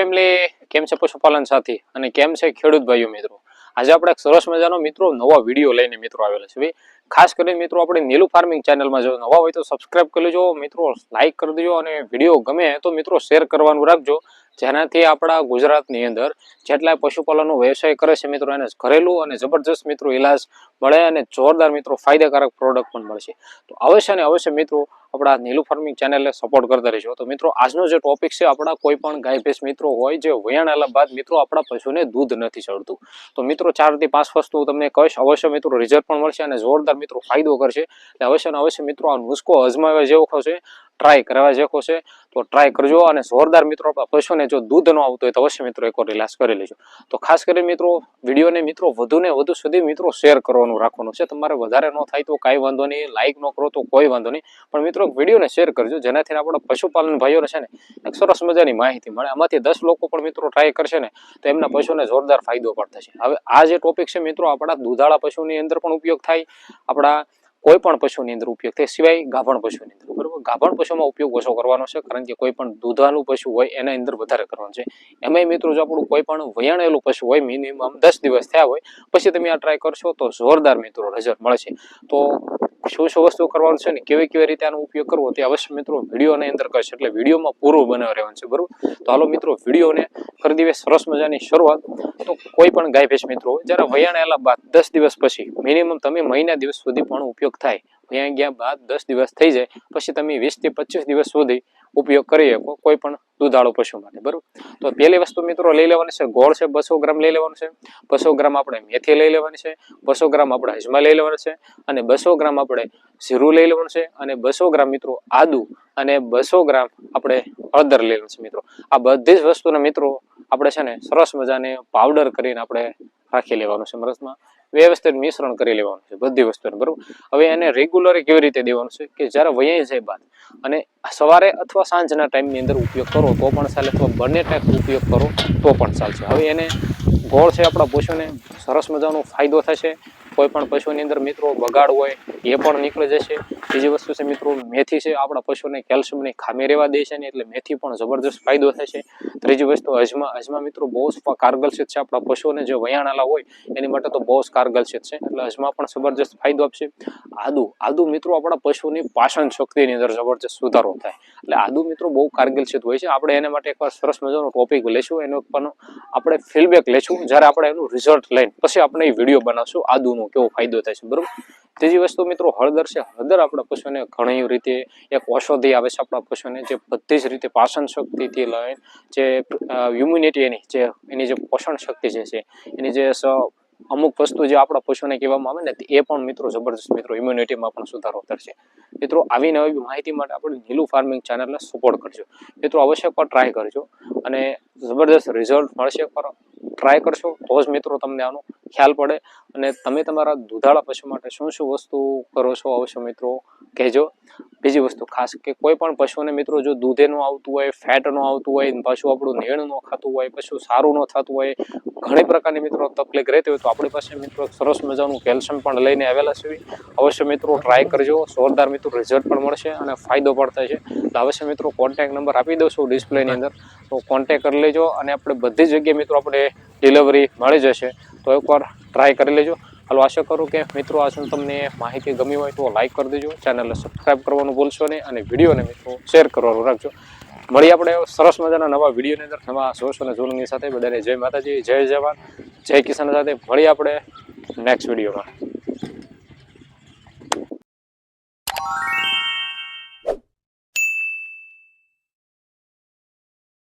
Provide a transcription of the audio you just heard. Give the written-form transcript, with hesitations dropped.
Family, કેમ છે પશુપાલન સાથી અને કેમ છે ખેડૂત ભાઈઓ મિત્રો? આજે આપણે એક સરસ મજાનો મિત્રો નવા વિડીયો લઈને મિત્રો આવેલા છે. ખાસ કરીને મિત્રો આપણે નીલુ ફાર્મિંગ ચેનલમાં જો નવા હોય તો સબસ્ક્રાઇબ કરી લેજો મિત્રો, લાઈક કરી દેજો અને વિડીયો ગમે તો મિત્રો શેર કરવાનું રાખજો, જેનાથી આપણા ગુજરાતની અંદર જેટલા પશુપાલનનો વ્યવસાય કરે છે મિત્રો એને ઘરેલું અને જબરજસ્ત મિત્રો ઈલાજ મળે અને જોરદાર મિત્રો ફાયદાકારક પ્રોડક્ટ પણ મળશે. તો અવશ્ય ને અવશ્ય મિત્રો આપણા નીલુ ફાર્મિંગ ચેનલને સપોર્ટ કરતા રહેજો. તો મિત્રો આજનો જે ટોપિક છે, આપણા કોઈ પણ ગાય ભેંસ મિત્રો હોય જે વયાણેલા બાદ મિત્રો આપણા પશુને દૂધ નથી ચડતું, તો મિત્રો 4 થી 5 વસ્તુ તમને કહીશ, અવશ્ય મિત્રો રિઝલ્ટ પણ મળશે અને જોરદાર મિત્રો ફાયદો કરશે. એટલે અવશ્ય ને અવશ્ય મિત્રો આ નુસ્ખો અજમાવ્યા જેવો છે, ટ્રાય કરવા જેવો છે, તો ટ્રાય કરજો અને જોરદાર મિત્રો આપણા પશુને જો દૂધ ન આવતું હોય તો અવશ્ય મિત્રો એકવાર રિલાસ કરી લેજો. તો ખાસ કરીને મિત્રો વિડીયોને મિત્રો વધુ ને વધુ સુધી મિત્રો શેર કરવાનું રાખવાનું છે. તમારે વધારે ન થાય તો કાંઈ વાંધો નહીં, લાઈક ન કરો તો કોઈ વાંધો નહીં, પણ મિત્રો વિડીયોને શેર કરજો, જેનાથી આપણા પશુપાલન ભાઈઓને છે ને એક સરસ મજાની માહિતી મળે. આમાંથી 10 લોકો પણ મિત્રો ટ્રાય કરશે ને તો એમના પશુને જોરદાર ફાયદો પણ થશે. હવે આ જે ટોપિક છે મિત્રો આપણા દૂધાળા પશુની અંદર પણ ઉપયોગ થાય, આપણા કોઈ પણ પશુની અંદર ઉપયોગ થાય, સિવાય ગાભણ પશુની અંદર. બરોબર, ગાભણ પશુમાં ઉપયોગ ઓછો કરવાનો છે, કારણ કે કોઈ પણ દૂધાળું પશુ હોય એના અંદર વધારે કરવાનું છે. એમાંય મિત્રો જો આપણું કોઈ પણ વયાણેલું પશુ હોય, મિનિમમ 10 દિવસ થયા હોય પછી તમે આ ટ્રાય કરશો તો જોરદાર મિત્રો રિઝલ્ટ મળશે. તો શું વસ્તુ કરવાનું છે ને કેવી રીતે આનો ઉપયોગ કરવો તે અવશ્ય મિત્રો વિડીયોની અંદર કહીશ, એટલે વિડીયોમાં પૂરું બનાવી રહેવાનું છે. બરોબર, તો હાલો મિત્રો વિડીયોને કરી દઈએ સરસ મજાની શરૂઆત. તો કોઈ પણ ગાય ભેંસ મિત્રો જ્યારે વયાણેલા બાદ 10 દિવસ પછી મિનિમમ તમે મહિના દિવસ સુધી પણ ઉપયોગ થાય, વયા ગયા બાદ 10 દિવસ થઈ જાય પછી તમે 20 થી 25 દિવસ સુધી ઉપયોગ કરી શકો કોઈ પણ દૂધાળુ પશુ માટે. બરોબર, તો પહેલી વસ્તુ મિત્રો લઈ લેવાની છે ગોળ છે, 200 ગ્રામ લઈ લેવાનું છે. 200 ગ્રામ આપણે મેથી લઈ લેવાની છે, 200 ગ્રામ આપણે અજમા લઈ લેવાનું છે, અને 200 ગ્રામ આપણે જીરું લઈ લેવાનું છે, અને 200 ગ્રામ મિત્રો આદુ, અને 200 ગ્રામ આપણે હળદર લઈ લેવાનું છે. મિત્રો આ બધી જ વસ્તુને મિત્રો આપણે છે ને સરસ મજાને પાવડર કરીને આપણે રાખી લેવાનું છે. મરસમાં વ્યવસ્થિત મિશ્રણ કરી લેવાનું છે બધી વસ્તુને. બરોબર, હવે એને રેગ્યુલર કેવી રીતે દેવાનું છે કે જ્યારે વયાઈ જાય બાદ અને સવારે અથવા સાંજના ટાઈમની અંદર ઉપયોગ કરો તો પણ ચાલે, અથવા બંને ટાઈમ ઉપયોગ કરો તો પણ ચાલશે. હવે એને ગોળ છે આપણા પશુને સરસ મજાનો ફાયદો થશે. કોઈ પણ પશુની અંદર મિત્રો બગાડ હોય એ પણ નીકળી જશે. બીજી વસ્તુ છે મિત્રો મેથી છે, આપણા પશુને કેલ્શિયમની ખામી રહેવા દે છે ને, એટલે મેથી પણ જબરજસ્ત ફાયદો થશે. ત્રીજી વસ્તુ અજમા મિત્રો બહુ જ કારગલસિત છે, આપણા પશુને જે વયાણેલા હોય એની માટે તો બહુ જ કારગલસિત છે, એટલે અજમા પણ જબરજસ્ત ફાયદો આપશે. આદુ મિત્રો આપણા પશુની પાચન શક્તિની અંદર જબરજસ્ત સુધારો થાય, એટલે આદુ મિત્રો બહુ કારગલસિત હોય છે. આપણે એના માટે એકવાર સરસ મજાનો ટોપિક લેશું, એનો પણ આપણે ફીડબેક લેશું જ્યારે આપણે એનું રિઝલ્ટ લઈને પછી આપણે એ વિડીયો બનાવશું આદુનો કેવો ફાયદો થાય છે. બરોબર, ત્રીજી વસ્તુ મિત્રો હળદર છે. હળદર આપણા પશુને ઘણી રીતે એક ઔષધિ આવે છે આપણા પશુને, જે બધી જ રીતે પાચન શક્તિથી લઈને જે ઇમ્યુનિટી એની જે પોષણ શક્તિ છે એની જે અમુક વસ્તુ જે આપણા પશુને કહેવામાં આવે ને એ પણ મિત્રો જબરજસ્ત મિત્રો ઇમ્યુનિટીમાં પણ સુધારો કરશે. મિત્રો આવી નવી માહિતી માટે આપણે નીલુ ફાર્મિંગ ચેનલને સપોર્ટ કરજો મિત્રો, અવશ્ય પર ટ્રાય કરજો અને જબરદસ્ત રિઝલ્ટ મળશે. પર ટ્રાય કરશો તો જ મિત્રો તમને આનો ખ્યાલ પડે, અને તમે તમારા દૂધાળા પશુ માટે શું વસ્તુ કરો છો અવશ્ય મિત્રો કહેજો. બીજી વસ્તુ ખાસ કે કોઈ પણ પશુને મિત્રો જો દૂધે ન આવતું હોય, ફેટ ન આવતું હોય, પશુ આપણું નેણ ન ખાતું હોય, પશુ સારું ન થતું હોય, ઘણી પ્રકારની મિત્રો તકલીફ રહેતી હોય તો આપણી પાસે મિત્રો સરસ મજાનું કેલ્શિયમ પણ લઈને આવેલા છે. અવશ્ય મિત્રો ટ્રાય કરજો, જોરદાર મિત્રો રિઝલ્ટ પણ મળશે અને ફાયદો પણ થશે. તો અવશ્ય મિત્રો કોન્ટેક્ટ નંબર આપી દઉં છું ડિસ્પ્લેની અંદર, તો કોન્ટેક્ટ કરી લેજો અને આપણે બધી જગ્યાએ મિત્રો આપણે ડિલિવરી મળી જશે. તો એકવાર ટ્રાય કરી લેજો. હાલો, આશા કરું કે મિત્રો આજે તમને માહિતી ગમી હોય તો લાઈક કરી દેજો, ચેનલને સબસ્ક્રાઈબ કરવાનું ભૂલશો નહીં અને વિડીયોને મિત્રો શેર કરવાનું રાખજો. મળીએ આપણે સરસ મજાના નવા વિડીયોની અંદર નવા જોશ અને જોલની સાથે. બધાને જય માતાજી, જય જવાન, જય કિસાન સાથે મળીએ આપણે નેક્સ્ટ વિડીયોમાં.